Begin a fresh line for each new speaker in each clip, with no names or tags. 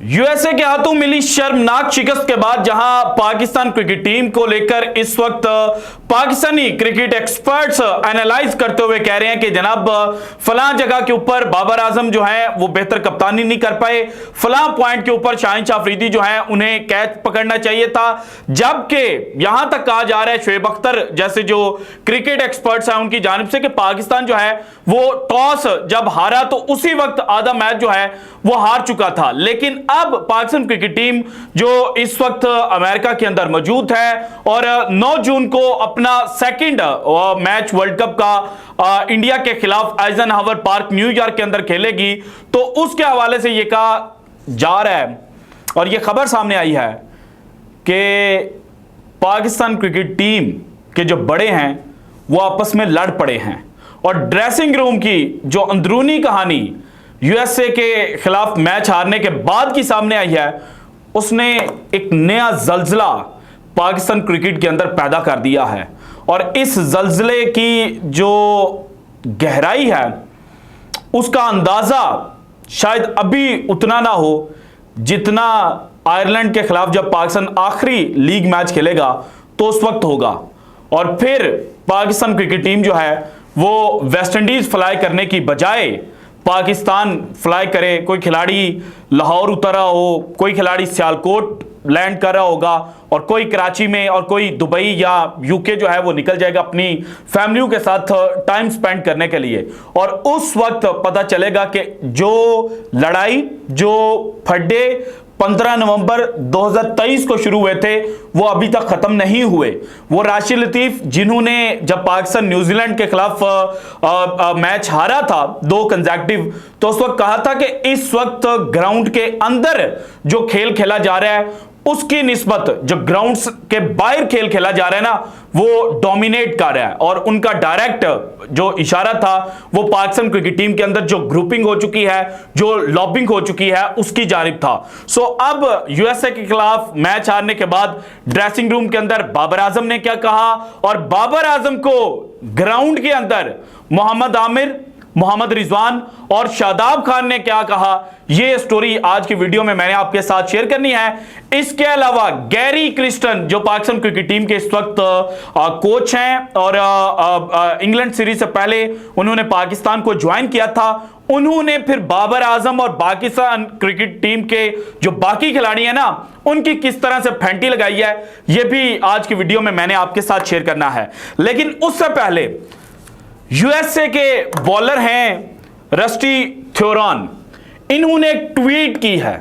USA के हाथों मिली शर्मनाक शिकस्त के बाद जहां पाकिस्तान क्रिकेट टीम को लेकर इस वक्त पाकिस्तानी क्रिकेट एक्सपर्ट्स एनालाइज करते हुए कह रहे हैं कि जनाब फलां जगह के ऊपर बाबर आजम जो है वो बेहतर कप्तानी नहीं कर पाए, फलां पॉइंट के ऊपर शाहिन शाह अफरीदी जो है उन्हें कैच पकड़ना चाहिए था। जबकि यहां तक कहा जा रहा है शोएब अख्तर जैसे जो क्रिकेट एक्सपर्ट्स हैं उनकी जानिब से कि पाकिस्तान जो है वो टॉस जब हारा तो उसी वक्त आधा मैच जो है वो हार चुका था। लेकिन अब पाकिस्तान क्रिकेट टीम जो इस वक्त अमेरिका के अंदर मौजूद है और 9 जून को अपना सेकंड मैच वर्ल्ड कप का इंडिया के खिलाफ आइजनहावर पार्क न्यूयॉर्क के अंदर खेलेगी, तो उसके हवाले से यह कहा जा रहा है और यह खबर सामने आई है कि पाकिस्तान क्रिकेट टीम के जो बड़े हैं वो आपस में लड़ पड़े हैं और ड्रेसिंग रूम की जो अंदरूनी कहानी यूएसए के खिलाफ मैच हारने के बाद की सामने आई है उसने एक नया जल्जला पाकिस्तान क्रिकेट के अंदर पैदा कर दिया है। और इस जल्जले की जो गहराई है उसका अंदाजा शायद अभी उतना ना हो जितना आयरलैंड के खिलाफ जब पाकिस्तान आखिरी लीग मैच खेलेगा तो उस वक्त होगा। और फिर पाकिस्तान क्रिकेट टीम जो है वो वेस्ट इंडीज फ्लाई करने की बजाय पाकिस्तान फ्लाई करे, कोई खिलाड़ी लाहौर उतरा हो, कोई खिलाड़ी सियालकोट लैंड कर रहा होगा और कोई कराची में और कोई दुबई या यूके जो है वो निकल जाएगा अपनी फैमिलियों के साथ टाइम स्पेंड करने के लिए। और उस वक्त पता चलेगा कि जो लड़ाई जो फड्डे 15 नवंबर 2023 को शुरू हुए थे वो अभी तक खत्म नहीं हुए। वो राशिद लतीफ जिन्होंने जब पाकिस्तान न्यूजीलैंड के खिलाफ मैच हारा था 2 कंसेक्टिव, तो उस वक्त कहा था कि इस वक्त ग्राउंड के अंदर जो खेल खेला जा रहा है उसकी निस्बत जो ग्राउंड्स के बाहर खेल खेला जा रहा है ना वो डोमिनेट कर रहा है। और उनका डायरेक्ट जो इशारा था वो पाकिस्तान क्रिकेट टीम के अंदर जो ग्रुपिंग हो चुकी है, जो लॉबिंग हो चुकी है उसकी जानिब था। सो अब यूएसए के खिलाफ मैच हारने के बाद ड्रेसिंग रूम के अंदर बाबर आजम ने क्या कहा और बाबर आजम को ग्राउंड के अंदर मोहम्मद आमिर, मोहम्मद रिजवान और शादाब खान ने क्या कहा, यह स्टोरी आज की वीडियो में मैंने आपके साथ शेयर करनी है। इसके अलावा गैरी क्रिस्टन जो पाकिस्तान क्रिकेट टीम के इस वक्त कोच हैं और इंग्लैंड सीरीज से पहले उन्होंने पाकिस्तान को ज्वाइन किया था, उन्होंने फिर बाबर आजम और पाकिस्तान क्रिकेट टीम के जो बाकी खिलाड़ी हैं ना उनकी किस तरह से फेंटी लगाई है यह भी आज की वीडियो में मैंने आपके साथ शेयर करना है। लेकिन उससे पहले यूएसए के बॉलर हैं रस्टी थ्योरन, इन्होंने एक ट्वीट की है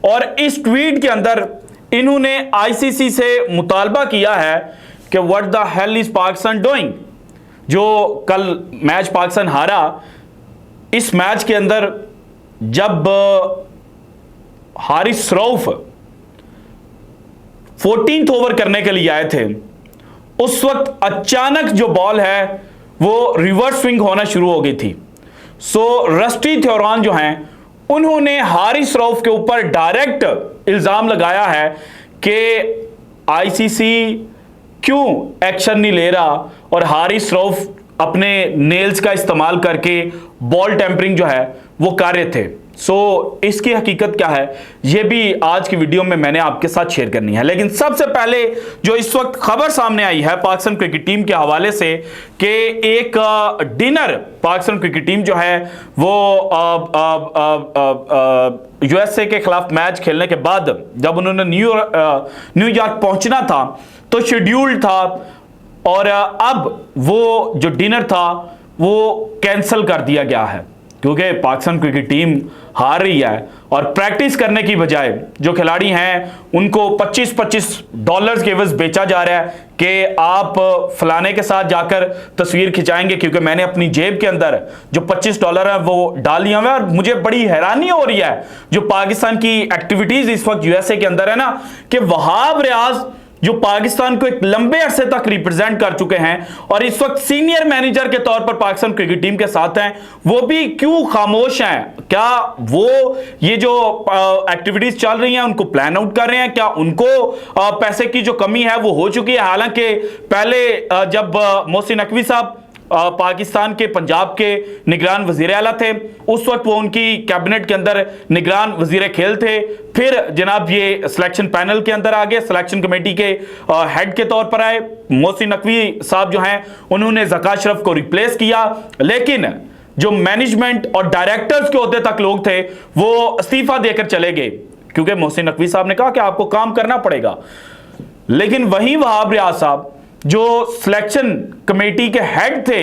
और इस ट्वीट के अंदर इन्होंने आईसीसी से मुतालबा किया है कि what the hell is Pakistan doing. जो कल मैच पाकिस्तान हारा, इस मैच के अंदर जब हारिस रऊफ 14th ओवर करने के लिए आए थे उस वक्त अचानक जो बॉल है वो रिवर्स स्विंग होना शुरू हो गई थी। सो रस्टी थ्योरन जो हैं उन्होंने हारिस रऊफ के ऊपर डायरेक्ट इल्जाम लगाया है कि आईसीसी क्यों एक्शन नहीं ले रहा और हारिस रऊफ अपने नेल्स का इस्तेमाल करके बॉल टेम्परिंग जो है वो कर रहे थे। सो इसकी हकीकत क्या है ये भी आज की वीडियो में मैंने आपके साथ शेयर करनी है। लेकिन सबसे पहले जो इस वक्त खबर सामने आई है पाकिस्तान क्रिकेट टीम के हवाले से कि एक डिनर पाकिस्तान क्रिकेट टीम जो है वो यूएसए के खिलाफ मैच खेलने के बाद जब उन्होंने न्यूयॉर्क पहुंचना था तो शेड्यूल्ड था और अब वो जो डिनर था वो कैंसिल कर दिया गया है क्योंकि पाकिस्तान क्रिकेट टीम हार रही है और प्रैक्टिस करने की बजाय जो खिलाड़ी हैं उनको $25 के एवज बेचा जा रहा है कि आप फलाने के साथ जाकर तस्वीर खिंचाएंगे क्योंकि मैंने अपनी जेब के अंदर जो $25 है वो डाल लिया हुआ है। और मुझे बड़ी हैरानी हो रही है जो पाकिस्तान की एक्टिविटीज इस वक्त यूएसए के अंदर है ना कि वहाब रियाज जो पाकिस्तान को एक लंबे अरसे तक रिप्रेजेंट कर चुके हैं और इस वक्त सीनियर मैनेजर के तौर पर पाकिस्तान क्रिकेट टीम के साथ हैं, वो भी क्यों खामोश हैं? क्या वो ये जो एक्टिविटीज चल रही हैं उनको प्लान आउट कर रहे हैं? क्या उनको पैसे की जो कमी है वो हो चुकी है? हालांकि पहले जब मोहसिन नकवी साहब पाकिस्तान के पंजाब के निगरान वजीर आला थे, उस वक्त वो उनकी कैबिनेट के अंदर निगरान वजीर खेल थे। फिर जनाब ये सिलेक्शन पैनल के अंदर आ गए, सिलेक्शन कमेटी के हेड के तौर पर आए। मोहसिन नकवी साहब जो हैं उन्होंने ज़का अशरफ को रिप्लेस किया, लेकिन जो मैनेजमेंट और डायरेक्टर्स के ओहदे तक लोग थे वो इस्तीफा देकर चले गए, क्योंकि मोहसिन नकवी साहब ने कहा कि आपको काम करना पड़ेगा। लेकिन वहीं वहाब रियाज साहब जो सिलेक्शन कमेटी के हेड थे,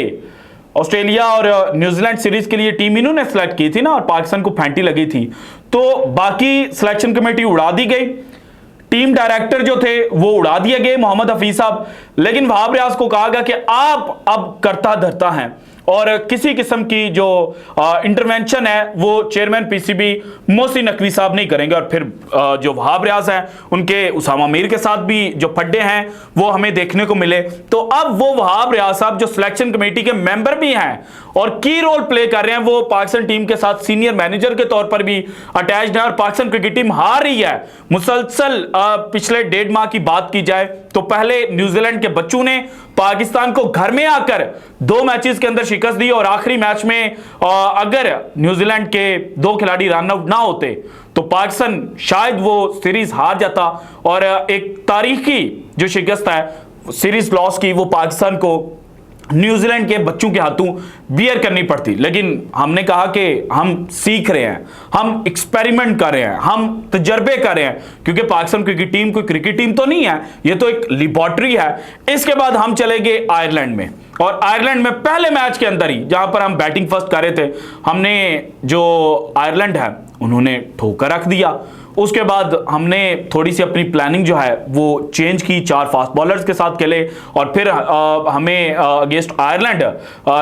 ऑस्ट्रेलिया और न्यूजीलैंड सीरीज के लिए टीम इन्होंने सेलेक्ट की थी ना, और पाकिस्तान को फैंटी लगी थी, तो बाकी सिलेक्शन कमेटी उड़ा दी गई, टीम डायरेक्टर जो थे वो उड़ा दिए गए, मोहम्मद हफीज साहब। लेकिन वहाब रियाज को कहा गया कि आप अब करता धरता हैं और किसी किस्म की जो इंटरवेंशन है वो चेयरमैन पीसीबी मोहसिन नकवी साहब नहीं करेंगे। और फिर जो वहाब रियाज हैं उनके उसामा मीर के साथ भी जो फड्डे हैं वो हमें देखने को मिले। तो अब वो वहाब रियाज साहब जो सिलेक्शन कमेटी के मेंबर भी हैं और की रोल प्ले कर रहे हैं, वो पाकिस्तान टीम के साथ सीनियर मैनेजर के तौर पर भी अटैच्ड है और पाकिस्तान क्रिकेट टीम हार रही है मुसलसल। पिछले 1.5 माह की बात की जाए तो पहले न्यूजीलैंड के बच्चों ने पाकिस्तान को घर में आकर 2 मैचेस के अंदर शिकस्त दी और आखिरी मैच में अगर न्यूजीलैंड के 2 खिलाड़ी रन आउट ना होते तो पाकिस्तान शायद वो सीरीज हार जाता और एक तारीखी जो शिकस्त है सीरीज लॉस की वो पाकिस्तान को न्यूजीलैंड के बच्चों के हाथों बियर करनी पड़ती। लेकिन हमने कहा कि हम सीख रहे हैं, हम एक्सपेरिमेंट कर रहे हैं, हम तजर्बे कर रहे हैं, क्योंकि पाकिस्तान क्रिकेट टीम कोई क्रिकेट टीम तो नहीं है, ये तो एक लेबोरेटरी है। इसके बाद हम चले गए आयरलैंड में, और आयरलैंड में पहले मैच के अंदर ही जहां पर हम बैटिंग फर्स्ट कर रहे थे, हमने जो आयरलैंड है उन्होंने ठोकर रख दिया। उसके बाद हमने थोड़ी सी अपनी प्लानिंग जो है वो चेंज की, 4 फास्ट बॉलर्स के साथ खेले और फिर हमें अगेंस्ट आयरलैंड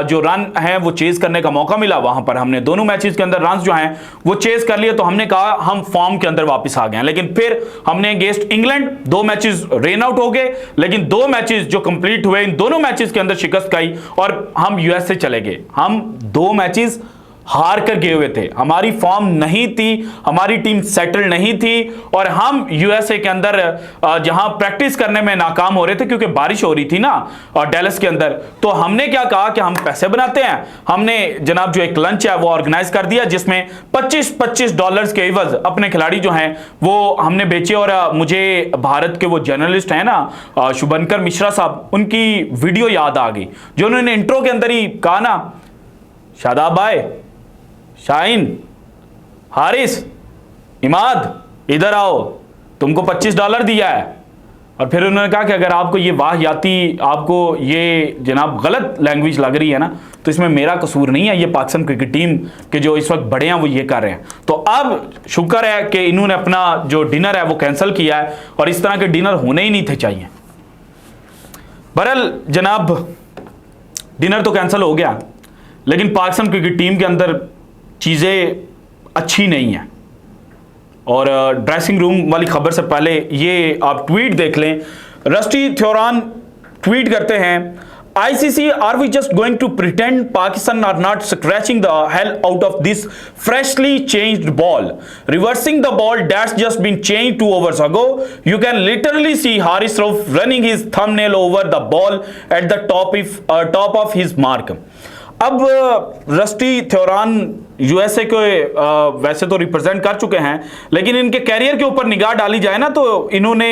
जो रन है वो चेज करने का मौका मिला। वहां पर हमने दोनों मैचेस के अंदर रन जो हैं वो चेज कर लिए, तो हमने कहा हम फॉर्म के अंदर वापस आ गए हैं। लेकिन फिर हमने against England 2 matches rain out हो गए, लेकिन 2 मैचेस जो कंप्लीट हुए इन दोनों मैचेस के अंदर शिकस्त खाई और हम यूएस से चले गए। हम 2 मैचेस हार कर गए हुए थे, हमारी फॉर्म नहीं थी, हमारी टीम सेटल नहीं थी और हम यूएसए के अंदर जहां प्रैक्टिस करने में नाकाम हो रहे थे क्योंकि बारिश हो रही थी ना और डैलस के अंदर। तो हमने क्या कहा कि हम पैसे बनाते हैं, हमने जनाब जो एक लंच है वो ऑर्गेनाइज कर दिया जिसमें $25 के एवज अपने खिलाड़ी जो हैं वो हमने बेचे। और मुझे भारत के वो जर्नलिस्ट हैं ना शुभंकर मिश्रा साहब, उनकी वीडियो याद आ गई जो उन्होंने इंट्रो के अंदर ही कहा ना, शादाब भाई, शाहीन, हारिस, इमाद इधर आओ, तुमको $25 दिया है। और फिर उन्होंने कहा कि अगर आपको ये वाहियाती, आपको ये जनाब गलत लैंग्वेज लग रही है ना तो इसमें मेरा कसूर नहीं है, ये पाकिस्तान क्रिकेट टीम के जो इस वक्त बड़े हैं वो ये कर रहे हैं। तो अब शुक्र है कि इन्होंने अपना जो डिनर है वो कैंसिल किया है और इस तरह के डिनर होने ही नहीं थे चाहिए। बहरहाल जनाब डिनर तो कैंसिल हो गया, लेकिन पाकिस्तान क्रिकेट टीम के अंदर चीज़ें अच्छी नहीं हैं। और ड्रेसिंग रूम वाली खबर से पहले ये आप ट्वीट देख लें। रस्टी थ्योरान ट्वीट करते हैं, ICC, are we just going to pretend Pakistan are not scratching the hell out of this freshly changed ball? Reversing the ball that's just been changed 2 overs ago. You can literally see Haris Rauf running his thumbnail over the ball at the top of his mark. अब rusty थ्योरान USA को वैसे तो represent कर चुके हैं, लेकिन इनके career के ऊपर निगाह डाली जाए ना तो इन्होंने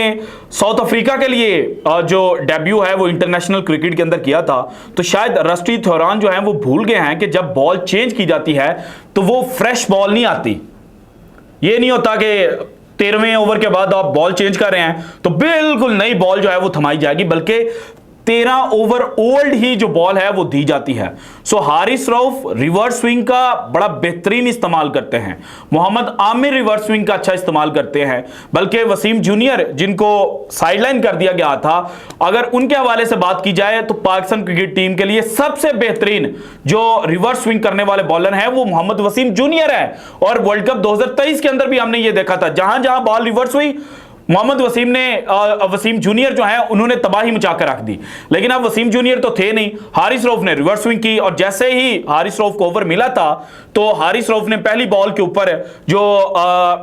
साउथ अफ्रीका के लिए जो डेब्यू है वो इंटरनेशनल क्रिकेट के अंदर किया था। तो शायद रस्टी थ्योरान जो है वो भूल गए हैं कि जब बॉल चेंज की जाती है तो वो फ्रेश बॉल नहीं आती। ये नहीं होता कि 13वें ओवर के बाद आप बॉल चेंज कर रहे हैं तो बिल्कुल नई बॉल जो है वो थमाई जाएगी, बल्कि 13 ओवर ओल्ड ही जो बॉल है वो दी जाती है। सो हारिस रऊफ रिवर्स स्विंग का बड़ा बेहतरीन इस्तेमाल करते हैं, मोहम्मद आमिर रिवर्स स्विंग का अच्छा इस्तेमाल करते हैं, बल्कि वसीम जूनियर जिनको साइडलाइन कर दिया गया था, अगर उनके हवाले से बात की जाए तो पाकिस्तान क्रिकेट टीम के लिए सबसे बेहतरीन जो रिवर्स स्विंग करने वाले बॉलर हैं वो मोहम्मद वसीम जूनियर है। और वर्ल्ड कप 2023 के अंदर भी हमने ये देखा था, जहां जहां बॉल रिवर्स हुई मोहम्मद वसीम ने वसीम जूनियर जो है उन्होंने तबाही मचा कर रख दी, लेकिन अब वसीम जूनियर तो थे नहीं। हारिस रऊफ ने रिवर्स स्विंग की और जैसे ही हारिस रऊफ को ओवर मिला था तो हारिस रऊफ ने पहली बॉल के ऊपर जो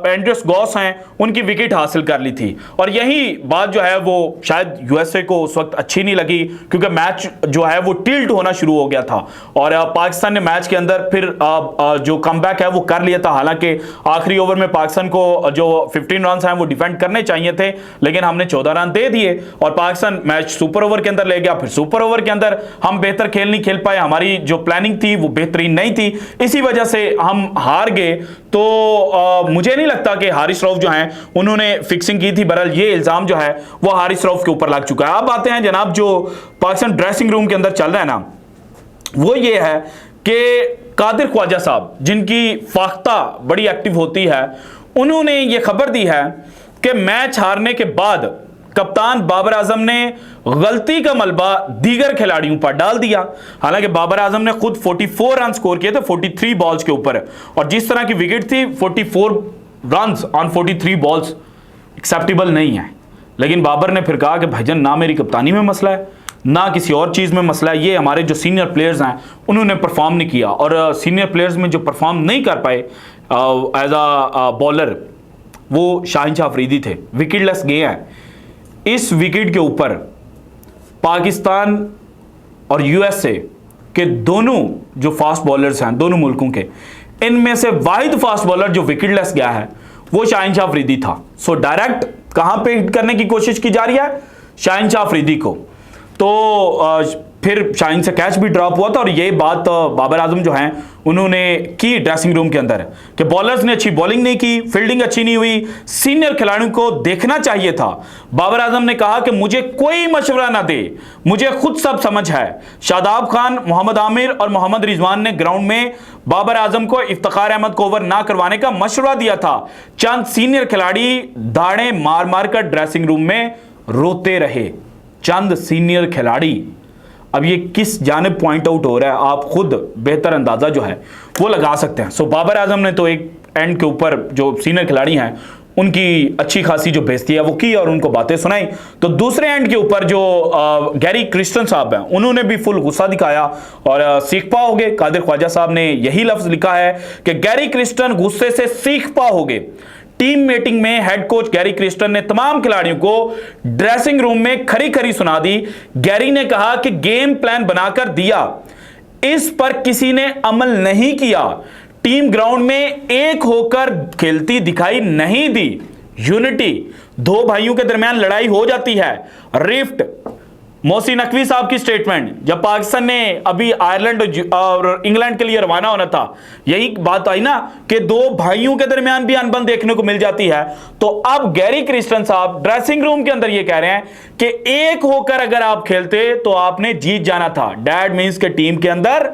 एंड्रस गॉस हैं उनकी विकेट हासिल कर ली थी। और यही बात जो है वो शायद यूएसए को उस वक्त अच्छी नहीं लगी, क्योंकि मैच जो है वो टिल्ट होना शुरू हो गया था और पाकिस्तान ने मैच के अंदर फिर जो कमबैक है वो कर लिया था। हालांकि आखिरी ओवर में पाकिस्तान को जो 15 रन हैं वो डिफेंड करने चाहिए थे, लेकिन हमने 14 रन दे दिए और पाकिस्तान मैच सुपर ओवर के अंदर ले गया। फिर सुपर ओवर के अंदर हम बेहतर खेल नहीं खेल पाए, हमारी जो प्लानिंग थी वो बेहतरीन नहीं थी, इसी वजह से हम हार गए। तो मुझे नहीं लगता कि हारिस रऊफ जो हैं उन्होंने फिक्सिंग की थी। बहरहाल ये इल्जाम जो है वो हारिस रऊफ के ऊपर लग चुका है। अब आते हैं जनाब जो पाकिस्तान ड्रेसिंग रूम के अंदर चल रहा है ना, वो ये है कि कादिर ख्वाजा साहब जिनकी फाख्ता बड़ी एक्टिव होती है, उन्होंने ये खबर दी है कि मैच हारने के बाद कप्तान बाबर आजम ने गलती का मलबा दीगर खिलाड़ियों पर डाल दिया। हालांकि बाबर आजम ने खुद 44 रन स्कोर किए थे 43 बॉल्स के ऊपर, और जिस तरह की विकेट थी 44 रन ऑन 43 बॉल्स एक्सेप्टेबल नहीं है। लेकिन बाबर ने फिर कहा कि भाईजान ना मेरी कप्तानी में मसला है ना किसी और चीज़ में मसला है, ये हमारे जो सीनियर प्लेयर्स हैं उन्होंने परफॉर्म नहीं किया। और सीनियर प्लेयर्स में जो परफॉर्म नहीं कर पाए एज अ बॉलर वो शाहिन शाह अफरीदी थे, विकेटलेस गए हैं। इस विकेट के ऊपर पाकिस्तान और यूएसए के दोनों जो फास्ट बॉलर्स हैं दोनों मुल्कों के, इनमें से वाहिद फास्ट बॉलर जो विकेटलेस गया है वो शाहिन शाह अफरीदी था। सो डायरेक्ट कहां पे हिट करने की कोशिश की जा रही है? शाहिन शाह अफरीदी को। तो फिर शाहिन से कैच भी ड्रॉप हुआ था और ये बात बाबर आजम जो हैं उन्होंने की ड्रेसिंग रूम के अंदर कि बॉलर्स ने अच्छी बॉलिंग नहीं की, फील्डिंग अच्छी नहीं हुई, सीनियर खिलाड़ियों को देखना चाहिए था। बाबर आजम ने कहा कि मुझे कोई मशवरा ना दे, मुझे खुद सब समझ है। शादाब खान, मोहम्मद आमिर और मोहम्मद रिजवान ने ग्राउंड में बाबर आजम को इफ्तिखार अहमद को ओवर ना करवाने का मशवरा दिया था। चंद सीनियर खिलाड़ी दाड़े मार मार कर ड्रेसिंग रूम में रोते रहे, चंद सीनियर खिलाड़ी। अब ये किस जानिब पॉइंट आउट हो रहा है आप खुद बेहतर अंदाजा जो है वो लगा सकते हैं। सो बाबर आजम ने तो एक एंड के ऊपर जो सीनियर खिलाड़ी हैं उनकी अच्छी खासी जो बेइज्जती है वो की और उनको बातें सुनाई। तो दूसरे एंड के ऊपर जो गैरी क्रिस्टन साहब हैं उन्होंने भी फुल गुस्सा दिखाया और सीख पा हो गए। कादिर ख्वाजा साहब ने यही लफ्ज लिखा है कि गैरी क्रिस्टन गुस्से से सीख पा हो गए। टीम मीटिंग में हेड कोच गैरी क्रिस्टन ने तमाम खिलाड़ियों को ड्रेसिंग रूम में खरी खरी सुना दी। गैरी ने कहा कि गेम प्लान बनाकर दिया, इस पर किसी ने अमल नहीं किया, टीम ग्राउंड में एक होकर खेलती दिखाई नहीं दी। यूनिटी, दो भाइयों के दरमियान लड़ाई हो जाती है। रिफ्ट, मोहसिन नकवी साहब की स्टेटमेंट जब पाकिस्तान ने अभी आयरलैंड और इंग्लैंड के लिए रवाना होना था, यही बात आई ना कि दो भाइयों के दरमियान भी अनबन देखने को मिल जाती है। तो अब गैरी क्रिस्टन साहब ड्रेसिंग रूम के अंदर ये कह रहे हैं कि एक होकर अगर आप खेलते तो आपने जीत जाना था। डैट मींस के टीम के अंदर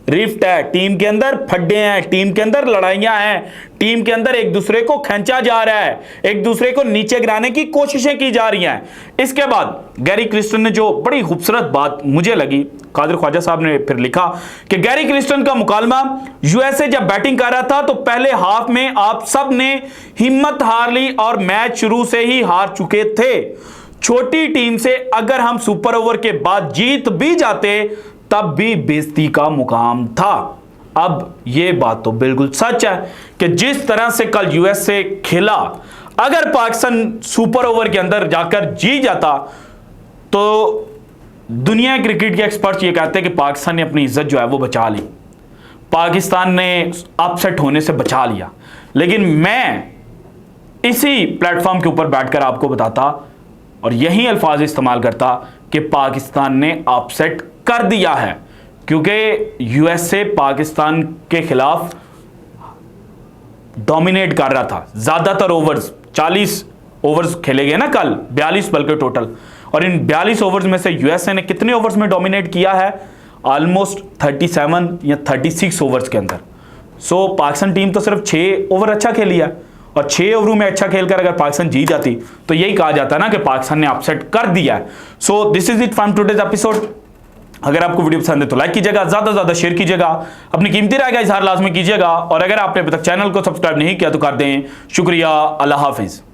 रिफ्ट है, टीम के अंदर फड्डे हैं, टीम के अंदर लड़ाइयां हैं, टीम के अंदर एक दूसरे को खींचा जा रहा है, एक दूसरे को नीचे गिराने की कोशिशें की जा रही हैं। इसके बाद गैरी क्रिस्टन ने जो बड़ी खूबसूरत बात मुझे लगी, कादिर ख्वाजा साहब ने फिर लिखा कि गैरी क्रिस्टन का मुकालमा यूएसए जब बैटिंग कर रहा था तो पहले हाफ में आप सब ने हिम्मत हार ली और मैच शुरू से ही हार चुके थे। छोटी टीम से अगर हम सुपर ओवर के बाद जीत भी जाते तब भी बेइज्जती का मुकाम था। अब यह बात तो बिल्कुल सच है कि जिस तरह से कल यूएसए खेला, अगर पाकिस्तान सुपर ओवर के अंदर जाकर जीत जाता तो दुनिया क्रिकेट के एक्सपर्ट्स ये कहते हैं कि पाकिस्तान ने अपनी इज्जत जो है वो बचा ली, पाकिस्तान ने अपसेट होने से बचा लिया। लेकिन मैं इसी प्लेटफॉर्म के ऊपर बैठकर आपको बताता और यही अल्फाज इस्तेमाल करता कि पाकिस्तान ने अपसेट कर दिया है, क्योंकि यूएसए पाकिस्तान के खिलाफ डोमिनेट कर रहा था। ज्यादातर ओवर्स, 40 ओवर्स खेले गए ना कल, 42 बल्कि टोटल, और इन 42 ओवर्स में से यूएसए ने कितने ओवर्स में डोमिनेट किया है? ऑलमोस्ट 37 या 36 ओवर्स के अंदर। सो पाकिस्तान टीम तो सिर्फ 6 ओवर अच्छा खेली है और 6 ओवरों में अच्छा खेलकर अगर पाकिस्तान जीत जाती तो यही कहा जाता ना कि पाकिस्तान ने अपसेट कर दिया है। So this is it from today's episode. अगर आपको वीडियो पसंद है तो लाइक कीजिएगा, ज्यादा से ज्यादा शेयर कीजिएगा, अपनी कीमती राय का इजहार लाजमी कीजिएगा, और अगर आपने अभी तक चैनल को सब्सक्राइब नहीं किया तो कर दें। शुक्रिया, अल्लाह हाफिज।